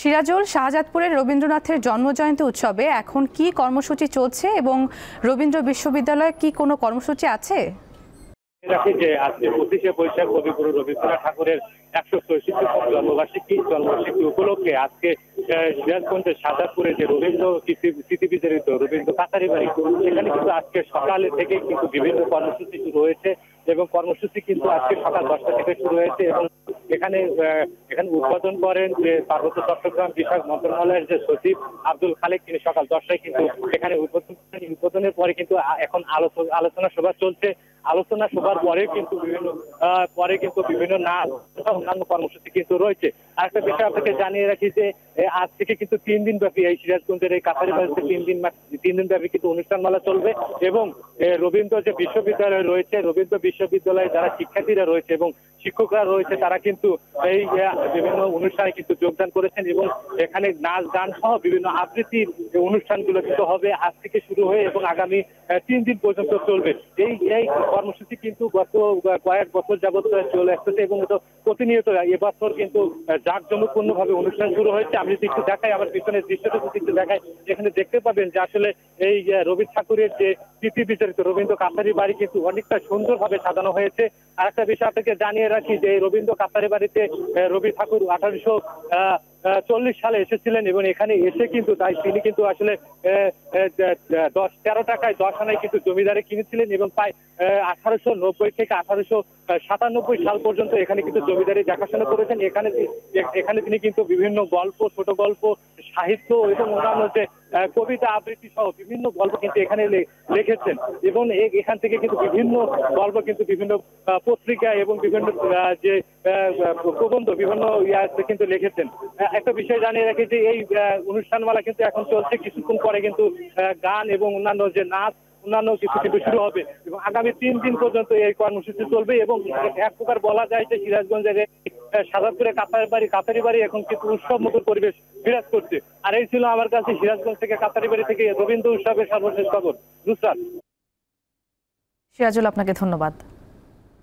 সিরাজুল, শাহজাদপুরের রবীন্দ্রনাথের জন্মজয়ন্তী উৎসবে এখন কি কর্মসূচি চলছে এবং রবীন্দ্র বিশ্ববিদ্যালয়ে কি কোনো কর্মসূচি আছে? রাখি যে আজকে 25শে বৈশাখ কবিগুরু রবীন্দ্রনাথ ঠাকুরের 166তম জন্মবার্ষিকী উপলক্ষে আজকে সিরাজগঞ্জের শাহজাদপুরে যে রবীন্দ্র স্মৃতি বিজড়িত রবীন্দ্র কাছারি বাড়ি, সেখানে কিন্তু আজকে সকালে থেকে কিন্তু বিভিন্ন কর্মসূচি শুরু হয়েছে এবং কর্মসূচি কিন্তু আজকে সকাল 10টা থেকে শুরু হয়েছে এবং এখানে উদ্বোধন করেন যে পার্বত্য চট্টগ্রাম বিষয়ক মন্ত্রণালয়ের যে সচিব আব্দুল খালেক, তিনি সকাল 10টায় কিন্তু এখানে উদ্বোধনের পরে কিন্তু এখন আলোচনা সভা চলছে। আলোচনা সভার পরে কিন্তু বিভিন্ন নাচ অন্যান্য কর্মসূচি কিন্তু রয়েছে। আরেকটা বিষয় আপনাকে জানিয়ে রাখি যে আজ থেকে কিন্তু 3 দিন ব্যাপী এই সিরাজগঞ্জের এই কাছারি বাড়িতে 3 দিন ব্যাপী কিন্তু অনুষ্ঠানমালা চলবে এবং রবীন্দ্র যে বিশ্ববিদ্যালয় রয়েছে, রবীন্দ্র বিশ্ববিদ্যালয়ে যারা শিক্ষার্থীরা রয়েছে এবং শিক্ষকরা রয়েছে, তারা কিন্তু এই বিভিন্ন অনুষ্ঠানে কিন্তু যোগদান করেছেন এবং এখানে নাচ গান সহ বিভিন্ন আবৃত্তির অনুষ্ঠানগুলো কিন্তু হবে আজ থেকে শুরু হয়ে এবং আগামী 3 দিন পর্যন্ত চলবে। এই কর্মসূচি কিন্তু গত কয়েক বছর যাবত চলে আসছে এবং প্রতিনিয়ত এবছর কিন্তু জাঁকজমকপূর্ণ ভাবে অনুষ্ঠান শুরু হয়েছে। আমি যদি একটু দেখাই, আমার পিছনের দৃশ্যটা যদি একটু দেখাই, এখানে দেখতে পাবেন যে আসলে এই রবি ঠাকুরের যে স্মৃতি বিচরিত রবীন্দ্র কাছারি বাড়ি কিন্তু অনেকটা সুন্দরভাবে সাজানো হয়েছে। আর একটা বিষয় আপনাকে জানিয়ে রাখি যে এই রবীন্দ্র কাছারি বাড়িতে রবি ঠাকুর 1840 সালে এসেছিলেন এবং এখানে এসে কিন্তু তিনি কিন্তু আসলে 13 টাকায় 10 আনায় কিন্তু জমিদারে কিনেছিলেন এবং প্রায় 1890 থেকে 1897 সাল পর্যন্ত এখানে কিন্তু জমিদারি দেখাশোনা করেছেন। এখানে তিনি কিন্তু বিভিন্ন গল্প, ছোট গল্প, সাহিত্য এবং অন্যান্য যে কবিতা আবৃত্তি সহ বিভিন্ন গল্প কিন্তু এখানে লিখেছেন এবং এখান থেকে কিন্তু বিভিন্ন গল্প কিন্তু বিভিন্ন পত্রিকা এবং বিভিন্ন যে প্রবন্ধ বিভিন্ন কিন্তু লিখেছেন। একটা বিষয় জানিয়ে রাখি যে এই অনুষ্ঠানমালা কিন্তু এখন চলছে, কিছুক্ষণ পরে কিন্তু গান এবং অন্যান্য যে নাচ অন্যান্য কিছু কিন্তু শুরু হবে এবং আগামী 3 দিন পর্যন্ত এই কর্মসূচি চলবে এবং এক প্রকার বলা যায় যে সিরাজগঞ্জের শাহজাদপুরে কাছারি বাড়ি এখন কিন্তু উৎসব মুখর পরিবেশ বিরাজ করছে। আর এই ছিল আমার কাছে সিরাজগঞ্জ থেকে কাছারি বাড়ি থেকে রবীন্দ্র উৎসবের সর্বশেষ খবর। নুসরাত। সিরাজুল, আপনাকে ধন্যবাদ।